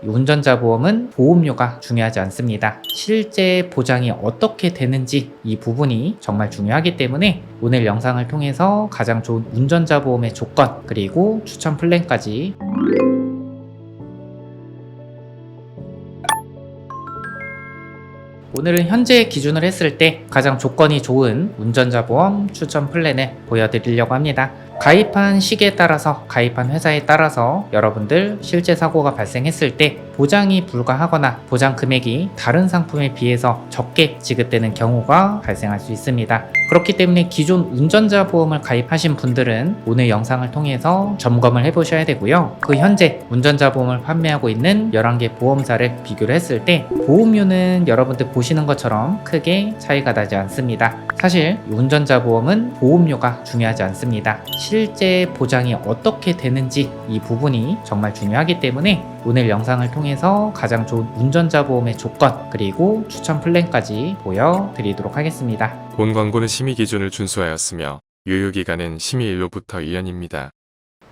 운전자 보험은 보험료가 중요하지 않습니다. 실제 보장이 어떻게 되는지 이 부분이 정말 중요하기 때문에 오늘 영상을 통해서 가장 좋은 운전자 보험의 조건 그리고 추천 플랜까지 오늘은 현재 기준을 했을 때 가장 조건이 좋은 운전자 보험 추천 플랜을 보여드리려고 합니다. 가입한 시기에 따라서 가입한 회사에 따라서 여러분들 실제 사고가 발생했을 때 보장이 불가하거나 보장 금액이 다른 상품에 비해서 적게 지급되는 경우가 발생할 수 있습니다. 그렇기 때문에 기존 운전자 보험을 가입하신 분들은 오늘 영상을 통해서 점검을 해보셔야 되고요. 그 현재 운전자 보험을 판매하고 있는 11개 보험사를 비교를 했을 때 보험료는 여러분들 보시는 것처럼 크게 차이가 나지 않습니다. 사실 운전자 보험은 보험료가 중요하지 않습니다. 실제 보장이 어떻게 되는지 이 부분이 정말 중요하기 때문에 오늘 영상을 통해서 가장 좋은 운전자 보험의 조건 그리고 추천 플랜까지 보여드리도록 하겠습니다. 본 광고는 심의 기준을 준수하였으며 유효기간은 심의일로부터 1년입니다.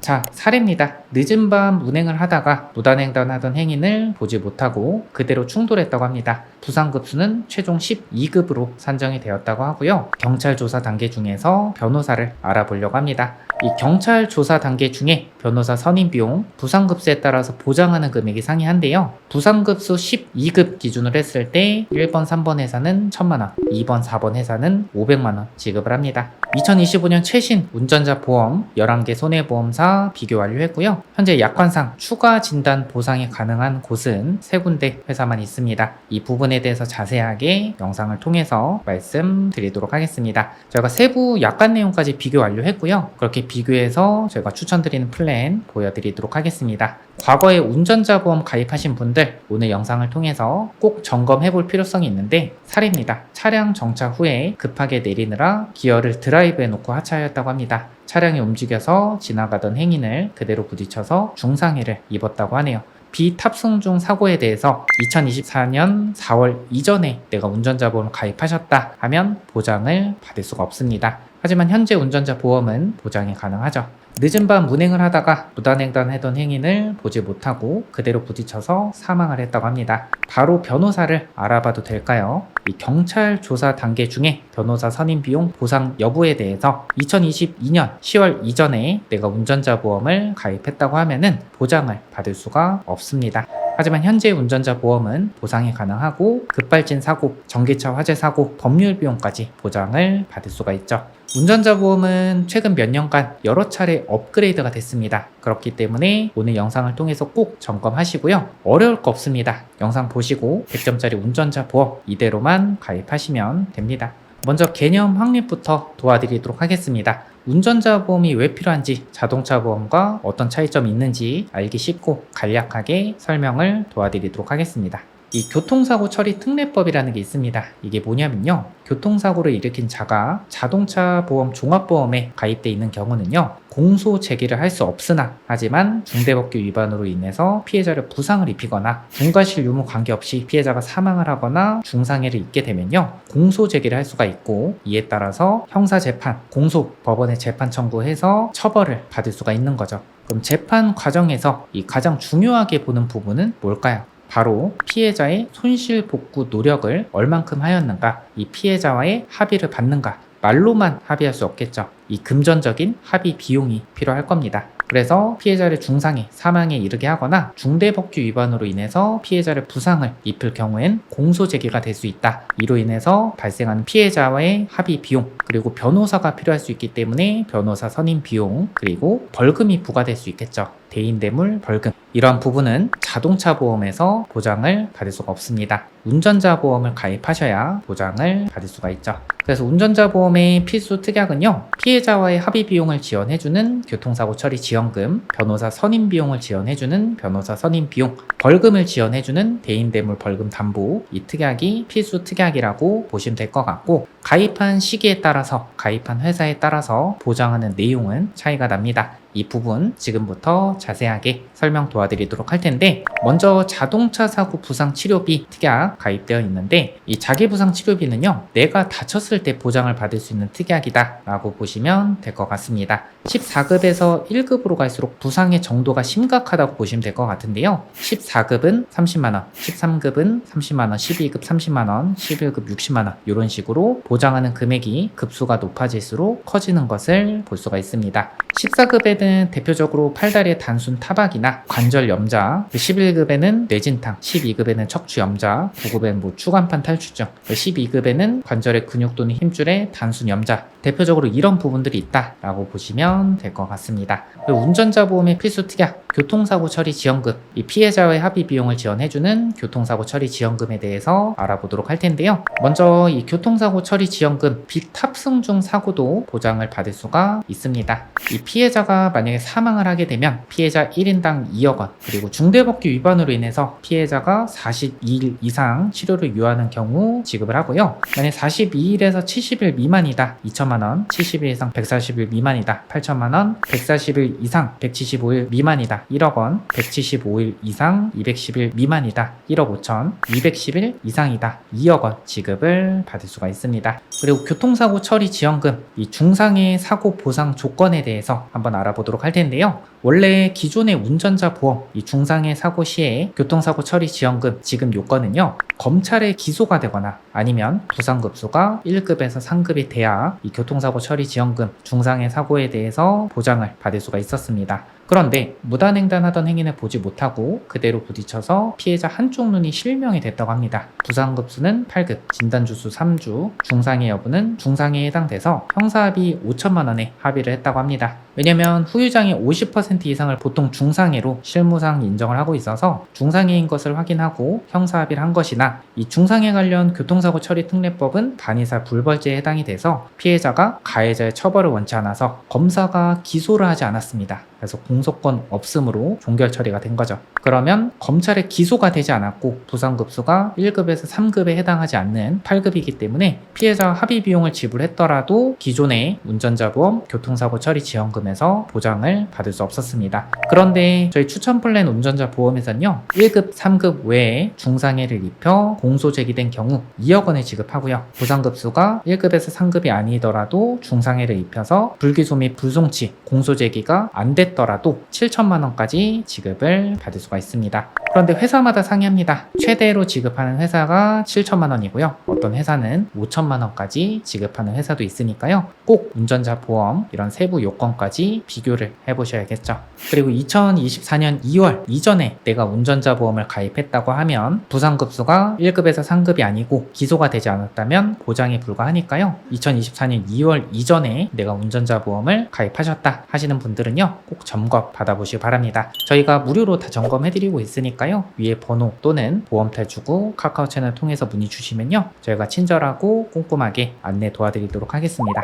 자, 사례입니다. 늦은 밤 운행을 하다가 무단횡단하던 행인을 보지 못하고 그대로 충돌했다고 합니다. 부상급수는 최종 12급으로 산정이 되었다고 하고요. 경찰 조사 단계 중에서 변호사를 알아보려고 합니다. 이 경찰 조사 단계 중에 변호사 선임 비용, 부상급수에 따라서 보장하는 금액이 상이한데요. 부상급수 12급 기준으로 했을 때 1번, 3번 회사는 1000만원, 2번, 4번 회사는 500만원 지급을 합니다. 2025년 최신 운전자 보험 11개 손해보험사 비교 완료했고요. 현재 약관상 추가 진단 보상이 가능한 곳은 3군데 회사만 있습니다. 이 부분에 대해서 자세하게 영상을 통해서 말씀드리도록 하겠습니다. 저희가 세부 약관 내용까지 비교 완료했고요. 그렇게 비교해서 저희가 추천드리는 플랜 보여드리도록 하겠습니다. 과거에 운전자 보험 가입하신 분들 오늘 영상을 통해서 꼭 점검해 볼 필요성이 있는데 사례입니다. 차량 정차 후에 급하게 내리느라 기어를 드라이브에 놓고 하차하였다고 합니다. 차량이 움직여서 지나가던 행인을 그대로 부딪혀서 중상해를 입었다고 하네요. 비탑승 중 사고에 대해서 2024년 4월 이전에 내가 운전자 보험을 가입하셨다 하면 보장을 받을 수가 없습니다. 하지만 현재 운전자 보험은 보장이 가능하죠. 늦은 밤 운행을 하다가 무단횡단하던 행인을 보지 못하고 그대로 부딪혀서 사망을 했다고 합니다. 바로 변호사를 알아봐도 될까요? 이 경찰 조사 단계 중에 변호사 선임 비용 보상 여부에 대해서 2022년 10월 이전에 내가 운전자 보험을 가입했다고 하면은 보장을 받을 수가 없습니다. 하지만 현재 운전자 보험은 보상이 가능하고 급발진 사고, 전기차 화재 사고, 법률 비용까지 보장을 받을 수가 있죠. 운전자 보험은 최근 몇 년간 여러 차례 업그레이드가 됐습니다. 그렇기 때문에 오늘 영상을 통해서 꼭 점검하시고요. 어려울 거 없습니다. 영상 보시고 100점짜리 운전자 보험 이대로만 가입하시면 됩니다. 먼저 개념 확립부터 도와드리도록 하겠습니다. 운전자 보험이 왜 필요한지, 자동차 보험과 어떤 차이점이 있는지 알기 쉽고 간략하게 설명을 도와드리도록 하겠습니다. 이 교통사고 처리 특례법이라는 게 있습니다. 이게 뭐냐면요. 교통사고를 일으킨 자가 자동차 보험 종합보험에 가입돼 있는 경우는요. 공소 제기를 할 수 없으나 하지만 중대법규 위반으로 인해서 피해자를 부상을 입히거나 중과실 유무 관계없이 피해자가 사망을 하거나 중상해를 입게 되면요. 공소 제기를 할 수가 있고 이에 따라서 형사재판, 공소, 법원에 재판 청구해서 처벌을 받을 수가 있는 거죠. 그럼 재판 과정에서 이 가장 중요하게 보는 부분은 뭘까요? 바로 피해자의 손실 복구 노력을 얼만큼 하였는가, 이 피해자와의 합의를 받는가, 말로만 합의할 수 없겠죠. 이 금전적인 합의 비용이 필요할 겁니다. 그래서 피해자를 중상해, 사망에 이르게 하거나 중대법규 위반으로 인해서 피해자를 부상을 입힐 경우엔 공소 제기가 될 수 있다. 이로 인해서 발생하는 피해자와의 합의 비용, 그리고 변호사가 필요할 수 있기 때문에 변호사 선임 비용, 그리고 벌금이 부과될 수 있겠죠. 대인대물 벌금. 이러한 부분은 자동차 보험에서 보장을 받을 수가 없습니다. 운전자 보험을 가입하셔야 보장을 받을 수가 있죠. 그래서 운전자 보험의 필수 특약은요. 피해자와의 합의 비용을 지원해주는 교통사고 처리 지원금, 변호사 선임 비용을 지원해주는 변호사 선임 비용, 벌금을 지원해주는 대인대물 벌금 담보, 이 특약이 필수 특약이라고 보시면 될 것 같고 가입한 시기에 따라서 가입한 회사에 따라서 보장하는 내용은 차이가 납니다. 이 부분 지금부터 자세하게 설명 도와드리도록 할 텐데, 먼저 자동차 사고 부상 치료비 특약 가입되어 있는데, 이 자기부상 치료비는요, 내가 다쳤을 때 보장을 받을 수 있는 특약이다 라고 보시면 될 것 같습니다. 14급에서 1급으로 갈수록 부상의 정도가 심각하다고 보시면 될 것 같은데요. 14급은 30만원, 13급은 30만원, 12급 30만원, 11급 60만원 이런 식으로 보장하는 금액이 급수가 높아질수록 커지는 것을 볼 수가 있습니다. 14급에는 대표적으로 팔다리의 단순 타박이나 관절 염자, 11급에는 뇌진탕, 12급에는 척추 염자, 9급에는 추간판 탈출증, 12급에는 관절의 근육 또는 힘줄의 단순 염자, 대표적으로 이런 부분들이 있다라고 보시면 될 것 같습니다. 그리고 운전자 보험의 필수 특약, 교통사고 처리 지원금, 이 피해자의 합의 비용을 지원해주는 교통사고 처리 지원금에 대해서 알아보도록 할 텐데요. 먼저 이 교통사고 처리 지원금, 비탑승 중 사고도 보장을 받을 수가 있습니다. 이 피해자가 만약에 사망을 하게 되면 피해자 1인당 2억 원, 그리고 중대법규 위반으로 인해서 피해자가 42일 이상 치료를 요하는 경우 지급을 하고요. 만약 42일에서 70일 미만이다 2천만 원, 70일 이상 140일 미만이다 8천만 원, 140일 이상 175일 미만이다 1억 원, 175일 이상 210일 미만이다 1억 5천, 210일 이상이다 2억 원 지급을 받을 수가 있습니다. 그리고 교통사고 처리 지원금, 이 중상해 사고 보상 조건에 대해서 한번 알아보도록 할 텐데요. 원래 기존의 운전자 보험, 이 중상해 사고 시에 교통사고 처리 지원금 지급 요건은요, 검찰에 기소가 되거나 아니면 부상급수가 1급에서 3급이 돼야 이 교통사고 처리 지원금 중상해 사고에 대해서 보장을 받을 수가 있었습니다. 그런데 무단횡단하던 행인을 보지 못하고 그대로 부딪혀서 피해자 한쪽 눈이 실명이 됐다고 합니다. 부상급수는 8급, 진단주수 3주, 중상해 여부는 중상해에 해당돼서 형사합의 5천만 원에 합의를 했다고 합니다. 왜냐면 후유장의 50% 이상을 보통 중상해로 실무상 인정을 하고 있어서 중상해인 것을 확인하고 형사합의를 한 것이나, 이 중상해 관련 교통사고 처리 특례법은 단의사 불벌죄에 해당이 돼서 피해자가 가해자의 처벌을 원치 않아서 검사가 기소를 하지 않았습니다. 그래서 공소권 없음으로 종결 처리가 된 거죠. 그러면 검찰에 기소가 되지 않았고 부상급수가 1급에서 3급에 해당하지 않는 8급이기 때문에 피해자 합의 비용을 지불했더라도 기존의 운전자보험 교통사고 처리 지원금에서 보장을 받을 수 없었습니다. 그런데 저희 추천 플랜 운전자 보험에서는요, 1급, 3급 외에 중상해를 입혀 공소 제기된 경우 2억 원을 지급하고요. 부상급수가 1급에서 3급이 아니더라도 중상해를 입혀서 불기소 및 불송치, 공소 제기가 안 됐더라도 7천만 원까지 지급을 받을 수가 있습니다. 그런데 회사마다 상이합니다. 최대로 지급하는 회사가 7천만 원이고요. 어떤 회사는 5천만 원까지 지급하는 회사도 있으니까요. 꼭 운전자 보험 이런 세부 요건까지 비교를 해보셔야겠죠. 그리고 2024년 2월 이전에 내가 운전자 보험을 가입했다고 하면 부상급수가 1급에서 3급이 아니고 기소가 되지 않았다면 보장이 불가하니까요. 2024년 2월 이전에 내가 운전자 보험을 가입하셨다 하시는 분들은요, 꼭 점검 받아보시기 바랍니다. 저희가 무료로 다 점검해드리고 있으니까요. 위에 번호 또는 보험탈주고 카카오 채널 통해서 문의 주시면요, 저희가 친절하고 꼼꼼하게 안내 도와드리도록 하겠습니다.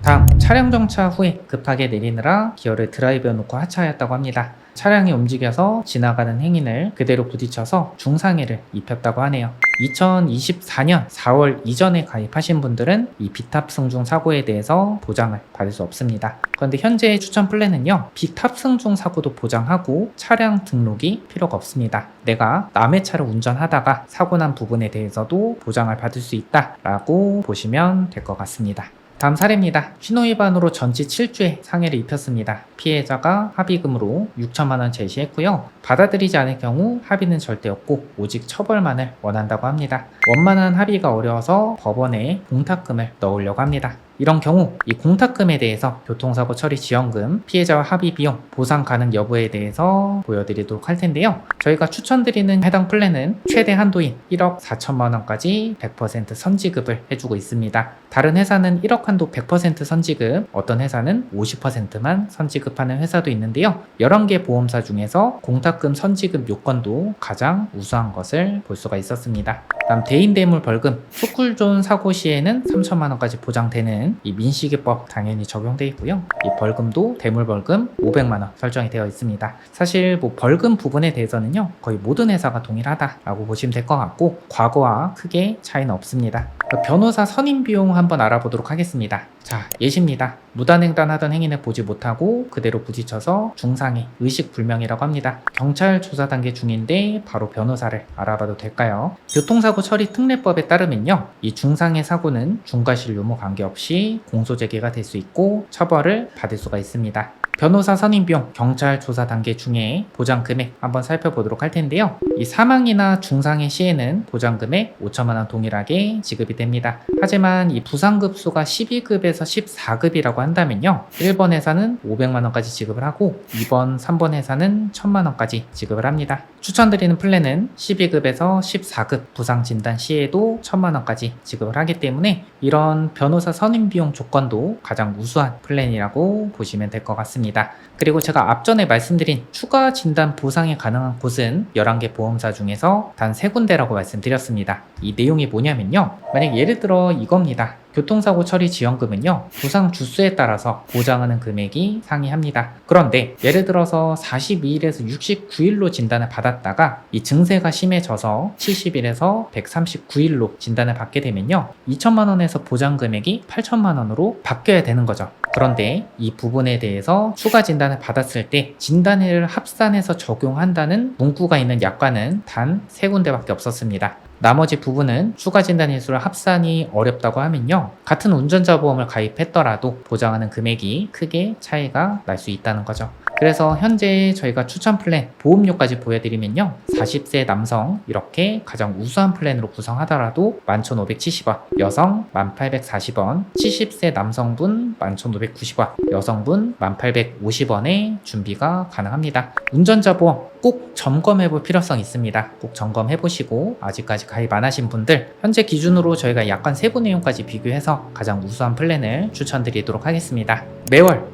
다음, 차량 정차 후에 급하게 내리느라 기어를 드라이브에 놓고 하차하였다고 합니다. 차량이 움직여서 지나가는 행인을 그대로 부딪혀서 중상해를 입혔다고 하네요. 2024년 4월 이전에 가입하신 분들은 이 비탑승 중 사고에 대해서 보장을 받을 수 없습니다. 그런데 현재 추천 플랜은요, 비탑승 중 사고도 보장하고 차량 등록이 필요가 없습니다. 내가 남의 차를 운전하다가 사고 난 부분에 대해서도 보장을 받을 수 있다라고 보시면 될 것 같습니다. 다음 사례입니다. 신호위반으로 전치 7주의 상해를 입혔습니다. 피해자가 합의금으로 6천만 원 제시했고요. 받아들이지 않을 경우 합의는 절대 없고 오직 처벌만을 원한다고 합니다. 원만한 합의가 어려워서 법원에 공탁금을 넣으려고 합니다. 이런 경우 이 공탁금에 대해서 교통사고 처리 지원금, 피해자와 합의 비용, 보상 가능 여부에 대해서 보여드리도록 할 텐데요. 저희가 추천드리는 해당 플랜은 최대 한도인 1억 4천만 원까지 100% 선지급을 해주고 있습니다. 다른 회사는 1억 한도 100% 선지급, 어떤 회사는 50%만 선지급하는 회사도 있는데요. 11개 보험사 중에서 공탁금 선지급 요건도 가장 우수한 것을 볼 수가 있었습니다. 다음, 대인대물 벌금, 스쿨존 사고 시에는 3천만 원까지 보장되는 이 민식이법 당연히 적용되어 있고요. 이 벌금도 대물벌금 500만 원 설정이 되어 있습니다. 사실 벌금 부분에 대해서는요, 거의 모든 회사가 동일하다라고 보시면 될 것 같고 과거와 크게 차이는 없습니다. 변호사 선임 비용 한번 알아보도록 하겠습니다. 자, 예시입니다. 무단횡단하던 행인을 보지 못하고 그대로 부딪혀서 중상해, 의식불명이라고 합니다. 경찰 조사 단계 중인데 바로 변호사를 알아봐도 될까요? 교통사고 처리 특례법에 따르면요, 이 중상해 사고는 중과실 유무 관계없이 공소제기가 될 수 있고 처벌을 받을 수가 있습니다. 변호사 선임 비용, 경찰 조사 단계 중에 보장 금액 한번 살펴보도록 할 텐데요. 이 사망이나 중상해 시에는 보장 금액 5천만 원 동일하게 지급이 됩니다. 하지만 이 부상급수가 12급에서 14급이라고 한다면요, 1번 회사는 500만 원까지 지급을 하고 2번, 3번 회사는 1000만 원까지 지급을 합니다. 추천드리는 플랜은 12급에서 14급 부상 진단 시에도 1000만 원까지 지급을 하기 때문에 이런 변호사 선임 비용 조건도 가장 우수한 플랜이라고 보시면 될 것 같습니다. 그리고 제가 앞전에 말씀드린 추가 진단 보상이 가능한 곳은 11개 보험사 중에서 단 3군데라고 말씀드렸습니다. 이 내용이 뭐냐면요, 만약 예를 들어 이겁니다. 교통사고 처리 지원금은요, 부상 주수에 따라서 보장하는 금액이 상이합니다. 그런데 예를 들어서 42일에서 69일로 진단을 받았다가 이 증세가 심해져서 70일에서 139일로 진단을 받게 되면요, 2천만 원에서 보장 금액이 8천만 원으로 바뀌어야 되는 거죠. 그런데 이 부분에 대해서 추가 진단을 받았을 때 진단일을 합산해서 적용한다는 문구가 있는 약관은 단 3군데밖에 없었습니다. 나머지 부분은 추가 진단 일수를 합산이 어렵다고 하면요, 같은 운전자 보험을 가입했더라도 보장하는 금액이 크게 차이가 날 수 있다는 거죠. 그래서 현재 저희가 추천 플랜 보험료까지 보여드리면요, 40세 남성 이렇게 가장 우수한 플랜으로 구성하더라도 11,570원, 여성 1,840원, 70세 남성분 11,590원, 여성분 1,850원에 준비가 가능합니다. 운전자 보험 꼭 점검해 볼 필요성이 있습니다. 꼭 점검해 보시고 아직까지 가입 안 하신 분들, 현재 기준으로 저희가 약관 세부 내용까지 비교해서 가장 우수한 플랜을 추천드리도록 하겠습니다.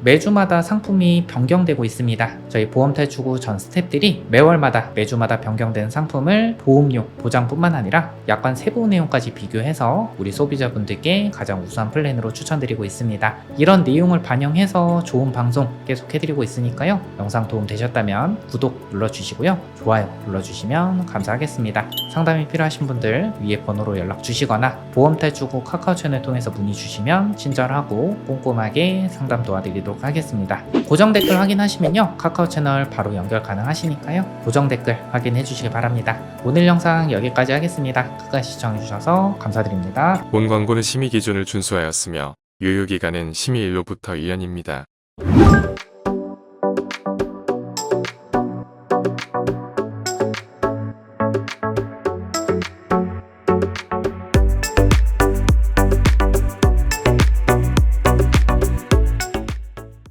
매주마다 상품이 변경되고 있습니다. 저희 보험 탈출 후 전 스태프들이 매주마다 변경되는 상품을 보험료, 보장뿐만 아니라 약관 세부 내용까지 비교해서 우리 소비자분들께 가장 우수한 플랜으로 추천드리고 있습니다. 이런 내용을 반영해서 좋은 방송 계속 해드리고 있으니까요, 영상 도움 되셨다면 구독 눌러주시고요, 좋아요 눌러주시면 감사하겠습니다. 상담이 필요하신 분들 위에 번호로 연락 주시거나 보험 탈출 후 카카오 채널 통해서 문의 주시면 친절하고 꼼꼼하게 상담 도와드리도록 하겠습니다. 고정 댓글 확인하시면요, 카카오 채널 바로 연결 가능하시니까요, 고정 댓글 확인해 주시기 바랍니다. 오늘 영상 여기까지 하겠습니다. 끝까지 시청해 주셔서 감사드립니다. 본 광고는 심의 기준을 준수하였으며 유효기간은 심의 일로부터 1년입니다.